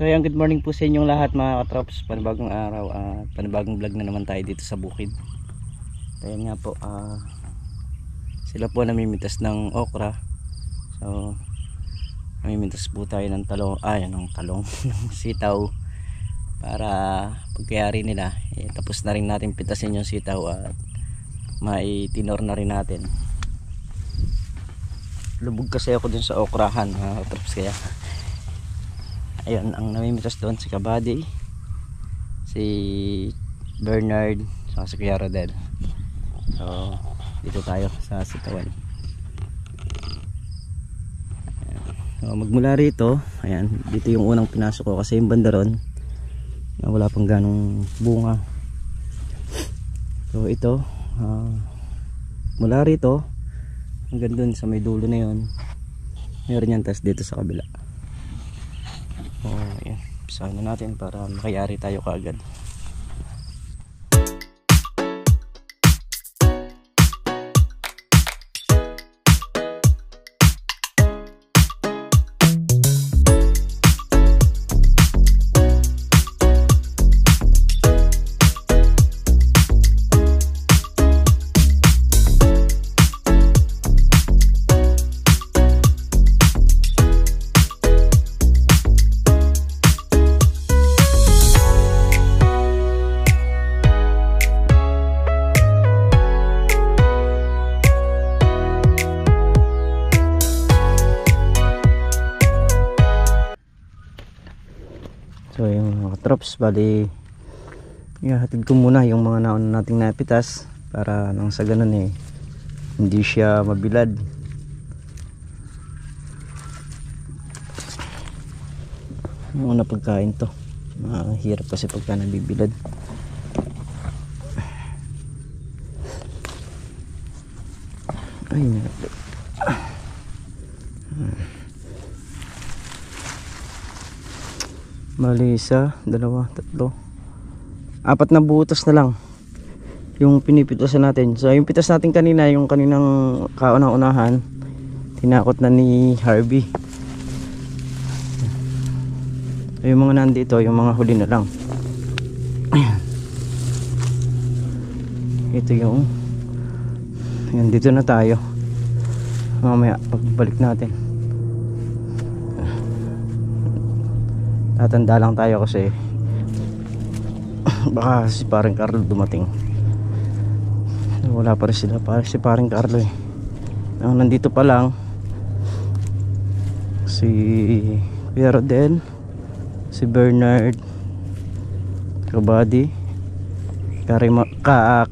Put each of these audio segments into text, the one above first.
So yan, good morning po sa inyong lahat mga katrops. Panibagong araw at panibagong vlog na naman tayo dito sa bukid. Ayan nga po, sila po namimitas ng okra. So namimitas po tayo ng talong, ng talong ng sitaw para pagkayari nila tapos na rin natin pitasin yung sitaw at maitinor na rin natin. Lubog kasi ako dun sa okrahan mga katrops, kaya ayun, ang namimitas doon si Kabady, si Bernard, saka si Kuya Rodel. So dito tayo sa sitawan. So, magmula rito, ayan, dito yung unang pinasok ko kasi yung banda ron wala pang ganong bunga. So ito, mula rito hanggang dun sa may dulo na yun meron yan, tas dito sa kabila. Ayan, pisahan na natin para makayari tayo kaagad. So yung mga trops, bali hatid ko muna yung mga nauna nating napitas para nang sa ganun hindi siya mabilad. Muna pagkain to, mahirap kasi pagka nabibilad. Ay, mali, isa, dalawa, tatlo, apat na butas na lang yung pinipitasan natin. So yung pitas natin kanina, yung kaninang kauna-unahan, tinakot na ni Harvey. So, yung mga nandito, yung mga huli na lang. Ito yung yan, dito na tayo mamaya pagbalik natin. Tatanda lang tayo kasi baka si parang Carlo dumating. Wala pa rin sila, si parang Carlo nandito pa lang si Kuya Rodel, si Bernard, Kabady,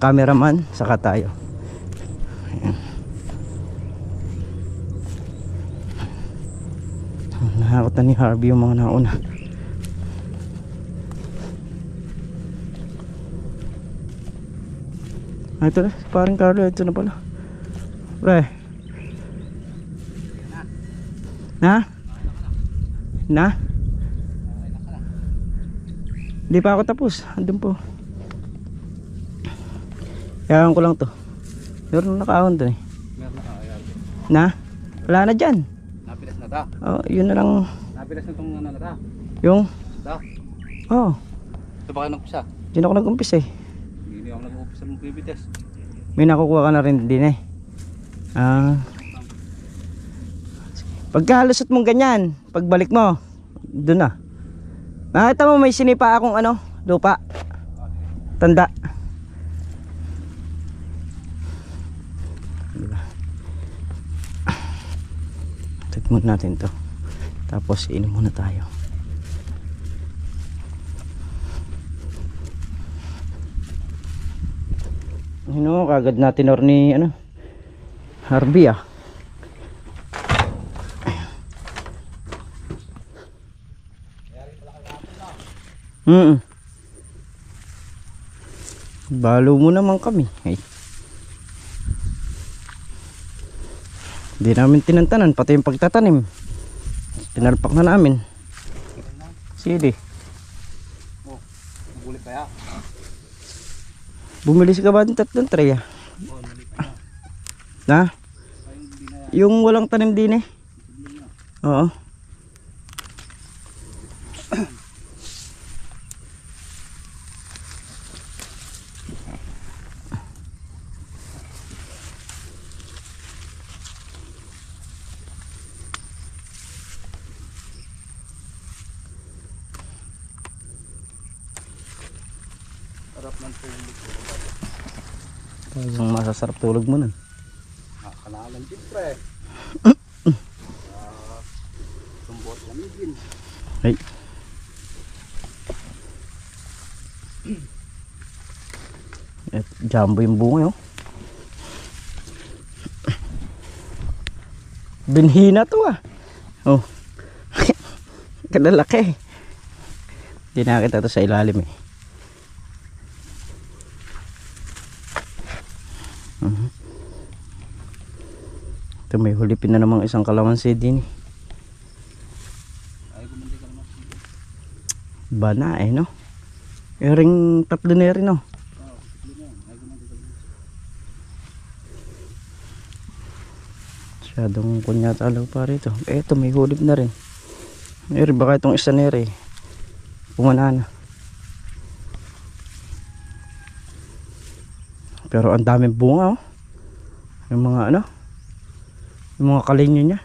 cameraman, saka tayo. Ayan. Nahakot na ni Harvey yung mga nauna. Ito na, parang Carlo, ito na pala. Pre. Na? Hindi pa ako tapos. Andun po. Yakan ko lang to. Meron nakaahon to Meron nakaahon. Na? Wala na dyan. Napilas na ta. Oh, yun na lang. Napilas na itong na ta. Yung? Ta. Oh. Ito ba kayo nagpisa? Diyan ako nag-umpis Hindi ako nag-umpisa ng pipites. May nakukuha ka na rin din Pagkalusot mong ganyan, pagbalik mo doon na. Nakita mo may sinipa akong lupa. Tanda. Tignan muna natin to. Tapos inom muna tayo. Kagad natin or ni Harvey Balo mo naman kami. Hindi namin tinantanan pati yung pagtatanim. Tinalpak na namin. Sige. Oh, nagulit kaya? Bumili si Kabady ng 3 tray Na? Yung walang tanim din Oo. Sarap ng tulog. Talagang masasarap tulog mo nun. Nakakalalan siyempre. Sumbot lamigin. Ay. At jumbo yung bunga, oh. Binhina to, ah. Oh. Kalalaki. Hindi nakita to sa ilalim, eh. Ito, may hulipin na namang isang kalamansi din, eh. Ay, gumanti ka naman. Bana, eh, no? Ering tatlo na rin, no? Masyadong kunya talaga pa rito. Eto, may hulip na rin. Eri, baka itong isa na rin pumana na. Pero ang daming bunga, oh. Yung mga ano, yung mga kalinyo niya.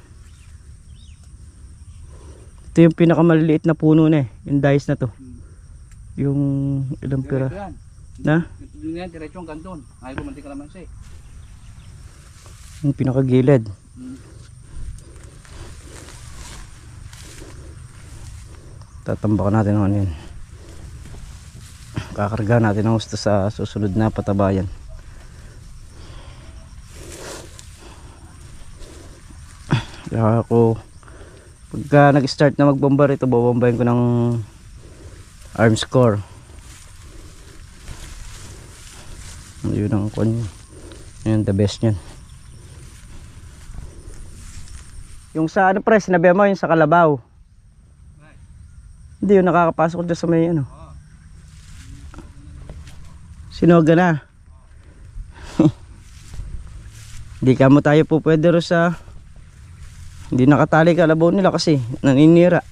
Ito yung pinakamaliliit na puno na, eh. Yung dais na to. Yung ilang pira na? Yung yan, diretso ang kanton. Ay, gumanti ka naman siya. Yung pinakagilid. Tatambakan natin ano yan. Kakarga natin ang gusto sa susunod na patabayan. Kaya ako pagka nag-start na magbomba rito, babombahin ko ng arms core. Yun ang kon. Yun the best nyan. Yung sa ano pre, sinabi mo yung sa kalabaw. Hindi yung nakakapasok dyan sa may ano. Sinoga na. Hindi ka mo tayo po pwede rin sa hindi nakatali kalabaw nila kasi naninira.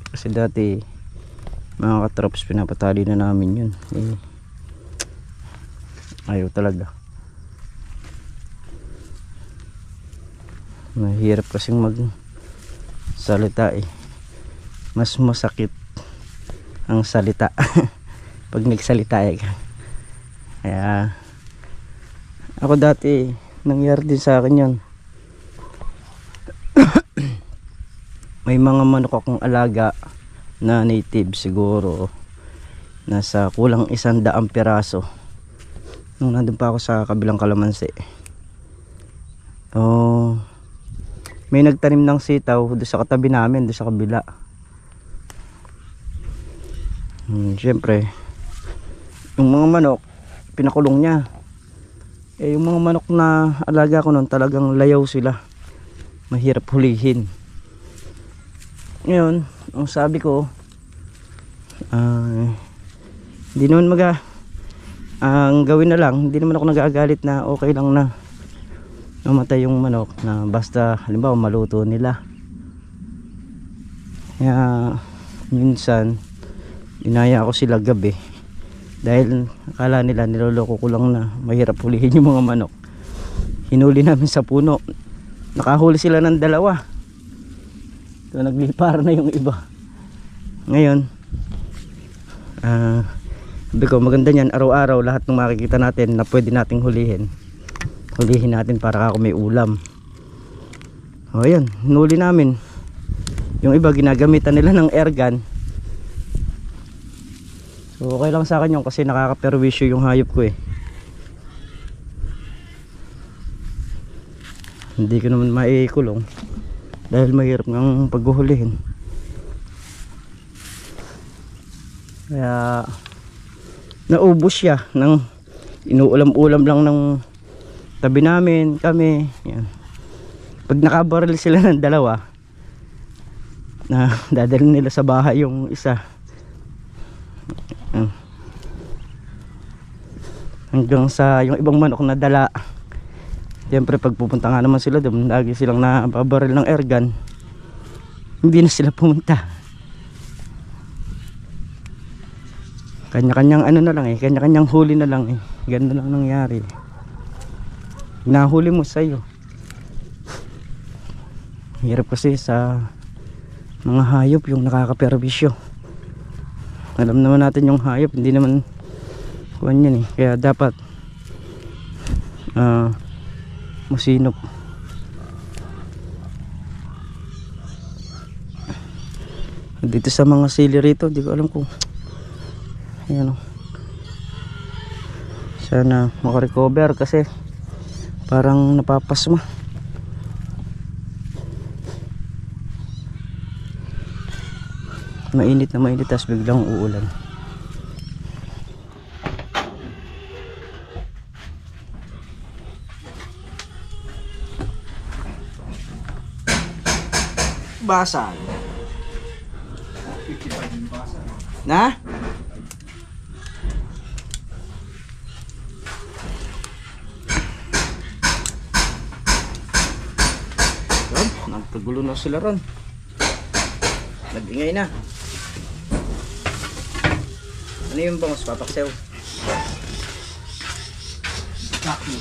Kasi dati mga katrops pinapatali na namin yun. Ayaw talaga. Mahirap kasing mag salita, eh. Mas masakit ang salita pag nagsalita, eh. Kaya ako dati nangyari din sa akin yun. May mga manok akong alaga na native, siguro nasa kulang 100 piraso nung nandun pa ako sa kabilang kalamansi. Oh, may nagtanim ng sitaw doon sa katabi namin, doon sa kabila. Siyempre yung mga manok pinakulong niya. Yung mga manok na alaga ko noon talagang layaw sila, mahirap hulihin. Ngayon ang sabi ko, hindi naman ang gawin na lang, hindi naman ako nag-aagalit na okay lang na namatay yung manok, na basta halimbawa maluto nila. Kaya minsan inaya ako sila gabi dahil akala nila niloloko ko lang na mahirap hulihin yung mga manok. Hinuli namin sa puno, nakahuli sila ng 2. So naglipar na yung iba. Ngayon sabi ko maganda niyan, araw-araw lahat ng makikita natin na pwede nating hulihin natin para ako may ulam. O yan, hinuli namin. Yung iba ginagamitan nila ng air gun. So okay lang sa akin yun kasi nakakaperwisyo yung hayop ko, eh. Hindi ko naman maikulong dahil mahirap ng paghuhulihin. Kaya naubos siya ng inuulam-ulam lang ng tabi namin, kami. Yan. Pag nakabaril sila ng 2, na dadalhin nila sa bahay yung isa. Yan. Hanggang sa yung ibang manok na dala. Siyempre pag pupunta nga naman sila doon, lagi silang nababaril ng airgun, hindi na sila pumunta. Kanya-kanyang ano na lang, eh, kanya-kanyang huli na lang, eh. Ganda lang nangyari. Nahuli mo sa'yo. Hirap kasi sa mga hayop yung nakakaperbisyo. Alam naman natin yung hayop hindi naman kuwan yan eh, kaya dapat masinop. Dito sa mga sili rito, di ko alam kung ayan o, sana makarecover kasi parang napapasma. Mainit na mainit tapos biglang uulan. Basal na? Nagkagulo na sila ron. Nag-ingay na. Ano yung bangos papaksew? Kaki.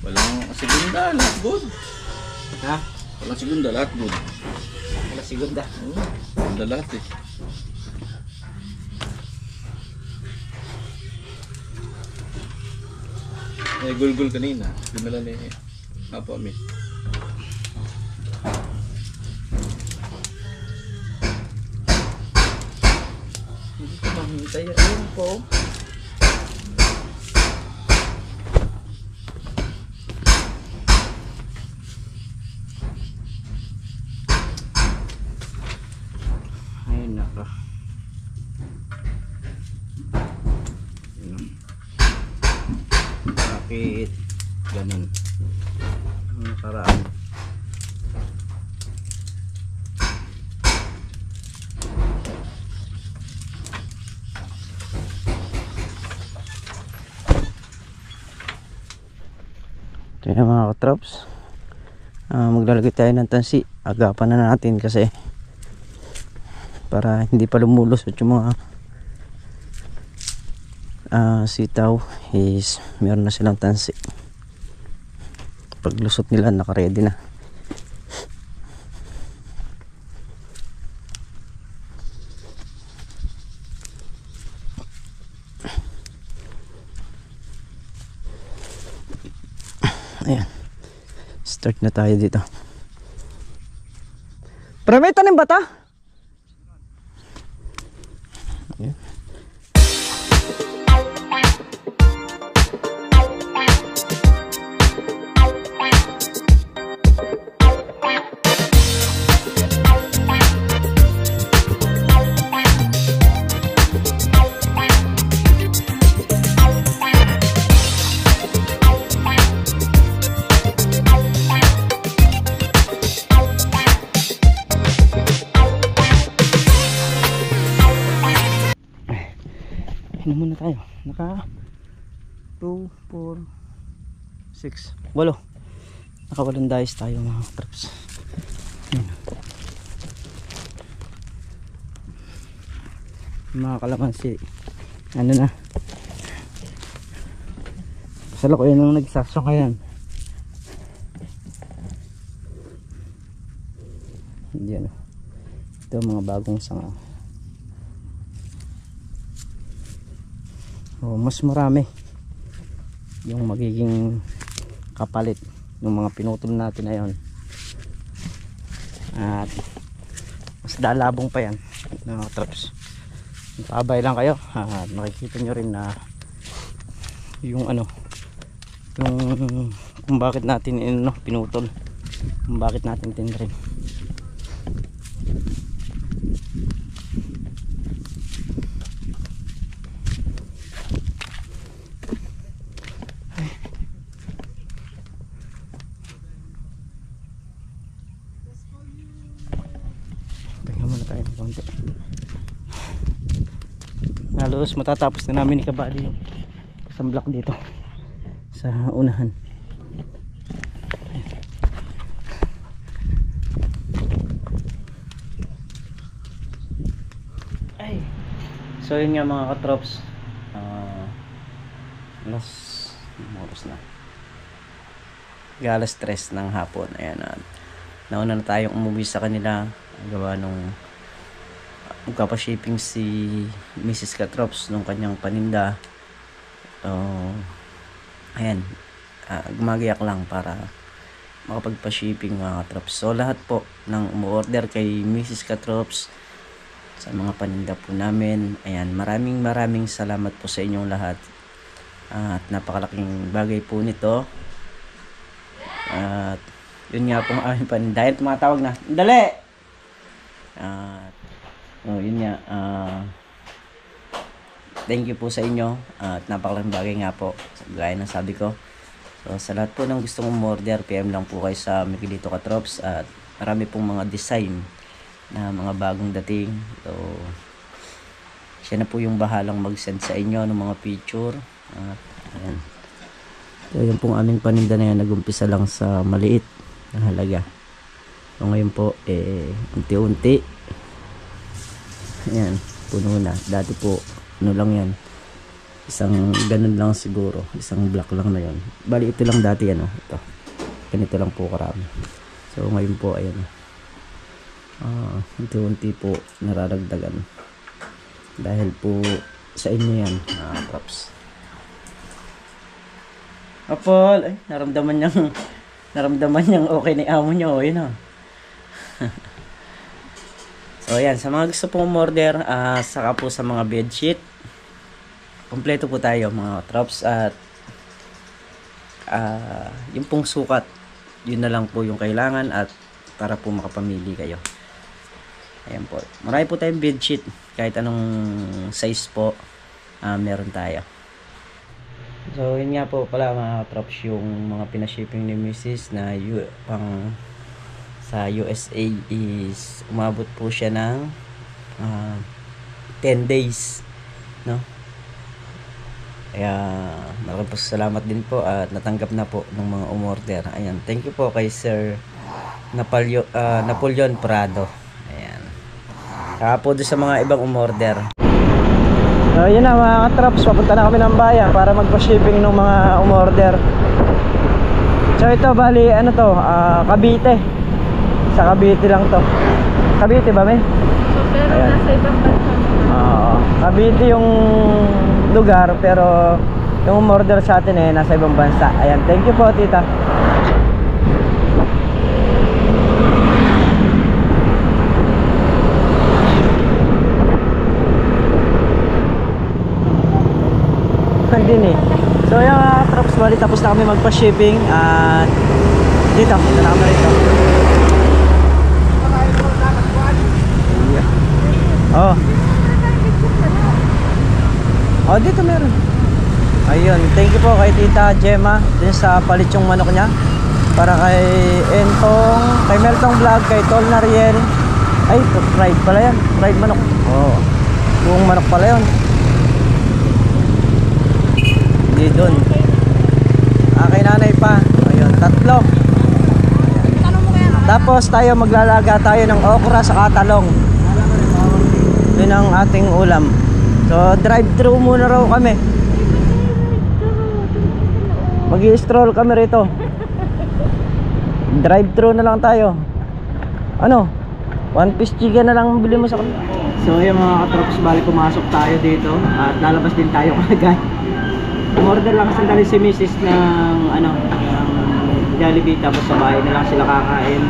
Walang segunda, lahat good. Ha? Walang segunda, lahat good. Wala sigunda. Ganda lahat eh. Eh, gulgul kanina. Dinala ni Apo Ami. Hindi ko mahintay. Ayun po. Ayun naka. Bakit ganun ang nakaraan? Kaya mga katrops, maglalagay tayo ng tansi. Agapan na natin kasi para hindi pa lumulusot yung mga sitaw is meron na silang tansi. Paglusot nila naka-ready na. Ayan, start na tayo dito. Pero may tanim ba ta? Ayan. Ano muna tayo? Naka 2, 4, 6, 8. Naka 8 dice tayo mga traps. Mga kalamansi. Ano na? Sala ko yan nung nagsasong yan. Hindi ano. Ito mga bagong sanga. Mas marami yung magiging kapalit ng mga pinutol natin na yun, at mas dalabong pa yan na traps. Abay lang kayo at makikita nyo rin na yung ano, yung kung bakit natin pinutol, kung bakit natin tinrim. Halos matatapos na namin ikabali yung isang block dito sa unahan. Ay. So yun nga mga katrops, alas oras na galas 3 ng hapon. Ayan, nauna na tayong umuwi sa kanila. Gawa nung magpapashipping si Mrs. Katrops nung kanyang paninda. Ayan, gumagayak lang para makapagpa-shipping mga katrops. So lahat po ng umu-order kay Mrs. Katrops sa mga paninda po namin, ayan, maraming salamat po sa inyong lahat. At napakalaking bagay po nito. At yun nga po ang aming paninda. Ayan, tumatawag na. Dali! Yun nga. Thank you po sa inyo. At napakalaking bagay nga po. Gaya ng sabi ko. So sa lahat po ng gustong umorder, PM lang po kayo sa Miguelito Katrops. At marami pong mga design na mga bagong dating. So siya na po yung bahalang mag-send sa inyo ng mga picture. Ayan. So yun pong aming paninda na yan, nag-umpisa lang sa maliit na halaga. So ngayon po unti-unti, ayan, puno na. Dati po ano lang yan, isang ganun lang siguro, isang block lang na yun. Bali ito lang dati, ano, ito, ganito lang po karami. So ngayon po ayan, unti-unti po nararagdagan dahil po sa inyo yan, props. Apol, ay, naramdaman niyang okay ni amo niyo, yun o. So ayan, sa mga gusto pong umorder, saka po sa mga bedsheet, kompleto po tayo mga katrops. At yung pong sukat, yun na lang po yung kailangan at para po makapamili kayo. Ayan po, marami po tayong bedsheet, kahit anong size po, meron tayo. So yun nga po pala mga katrops, yung mga pinashipping ni Mrs. na pang sa USA is umabot po siya ng 10 days, no? Kaya maraming salamat din po at natanggap na po ng mga umorder. Ayan, thank you po kay Sir Napoleon Prado. Ayan, kaya po doon sa mga ibang umorder. So yun na mga katrops, papunta na kami ng bayan para magpa-shipping ng mga umorder. So ito bali ano to, Cavite. Sa Cavite lang to. Cavite ba may? So pero ayan, nasa ibang bansa. Cavite yung lugar pero yung umorder sa atin nasa ibang bansa. Ayan, thank you po tita. Din so yung trucks bali tapos na kami magpa-shipping at dito na kami rito. Dito meron. Ayun, thank you po kay Tita Gemma din sa palitsong manok niya, para kay Entong, kay Meltong Vlog, kay Tol Nariel. Ay, fried pala yan, fried manok. Buong manok pala yun. Doon kay nanay pa, ayun, 3. Tapos tayo maglalaga tayo ng okra sa katalong. Yun ang ating ulam. So drive thru muna raw kami, mag-i-stroll kami rito. Drive thru na lang tayo. Ano, 1 piece chicken na lang bili mo sa kanila. So yung mga katrops, bali pumasok tayo dito at lalabas din tayo kagad. Umorder lang sandali si Mrs. ng Jollibee, tapos sa bahay na lang sila kakain.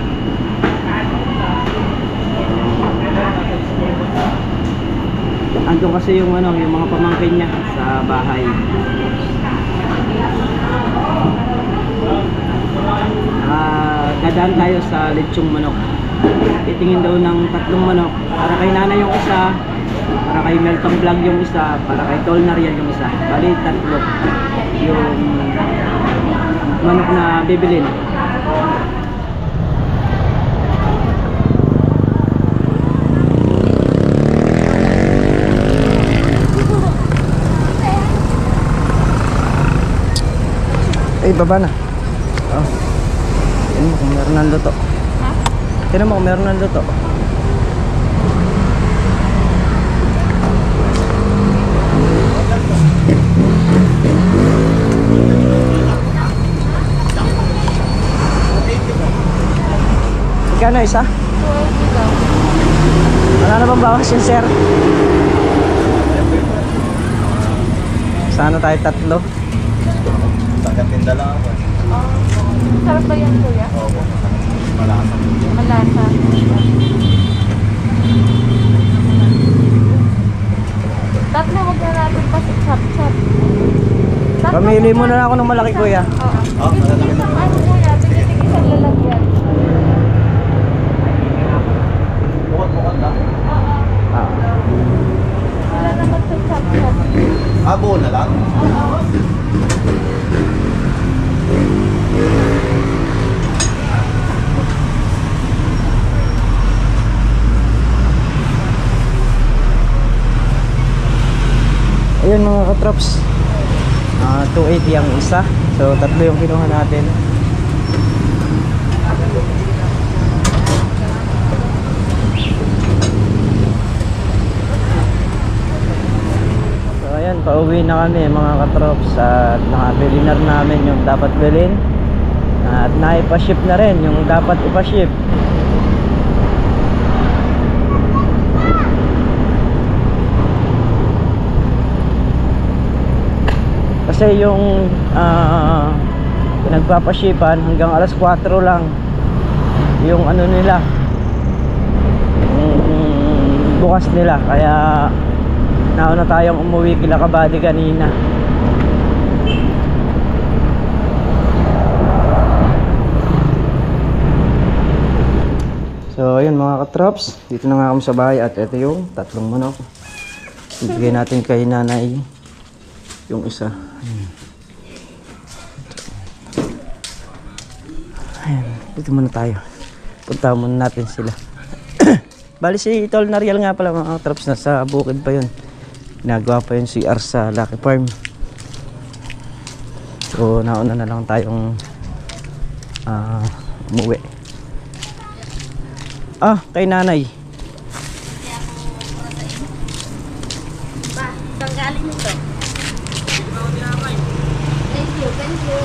Andun kasi yung yung mga pamangkin niya sa bahay. Dadaan tayo sa lechong manok. Titingin daw ng 3 manok, para kay Nana yung isa, para kay Meltong Vlog yung isa, para kay Tol Nariel yung isa. Bali 3 yung manok na bibilin. Baba na. Tignan mo kung meron ng luto. Tignan mo kung meron ng luto. magkano isa? 280 daw. Wala na bang bawas yun, sir? Sana tayo tatlo. Tagatinda lang ako. Sarap ba yan, kuya? Oo. Malasa. Malasa. Tatlo, wag na natin pa chop-chop. Tatlo Pamili mo na lang ako ng malaki, kuya. Oo. Tigil isang ano, kuya. Tigil isang lalagyan. Bukod lang. Oo. Ah. Wala naman sa chop-chop. Abo na lang. Oo. Ayun mga katrops, 280 ang isa. So tatlo yung kinuha natin. So ayan, pauwi na kami mga katrops. At nakabili na rin namin yung dapat bilhin. At naipa-ship na rin yung dapat ipa-ship. Kasi yung pinagpapashipan hanggang alas 4 lang yung ano nila, yung bukas nila. Kaya nauna tayong umuwi kila Kabady kanina. So ayun mga katrops, dito na nga kami sa bahay. At ito yung tatlong manok. Ibigay natin kay nanay yung isa. Ayan, dito muna tayo. Punta muna natin sila. Bali si Tol Nariel nga pala mga traps, nasa bukid pa yun. Ginagawa pa yun CR sa Lucky Farm. So nauna na lang tayong umuwi. Kay nanay. Ba, saan galing nito? Thank you, thank you.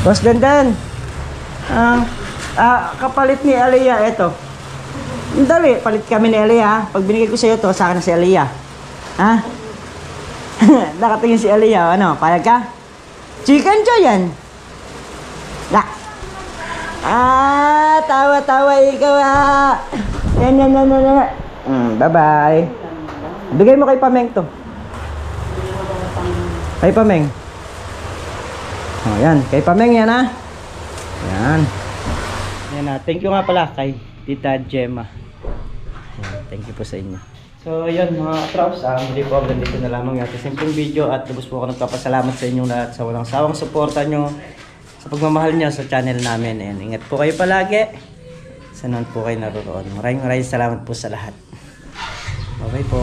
Boss Dandan. Kapalit ni Aliyah ito. Dali, palit kami ni Aliyah. Pag binigay ko sa iyo to, sa akin na si Aliyah. Ha? Nakatingin si Aliyah, ano, payag ka? Chicken joy yan. Tawa-tawa ikaw yan. Bye-bye. Bigay mo kay Pameng to. Kay Pameng. Yan, kay Pameng yan Yan. Yan thank you nga pala kay Tita Gemma. Yan, thank you po sa inyo. So yun mga traps, hindi po hanggang dito na lamang yung simpleng video. At lubos po ako nagpapasalamat sa inyong lahat sa walang sawang suporta nyo, sa pagmamahal nyo sa channel namin. And ingat po kayo palagi. Saan po kayo naroon. Maraming salamat po sa lahat. Bye bye po.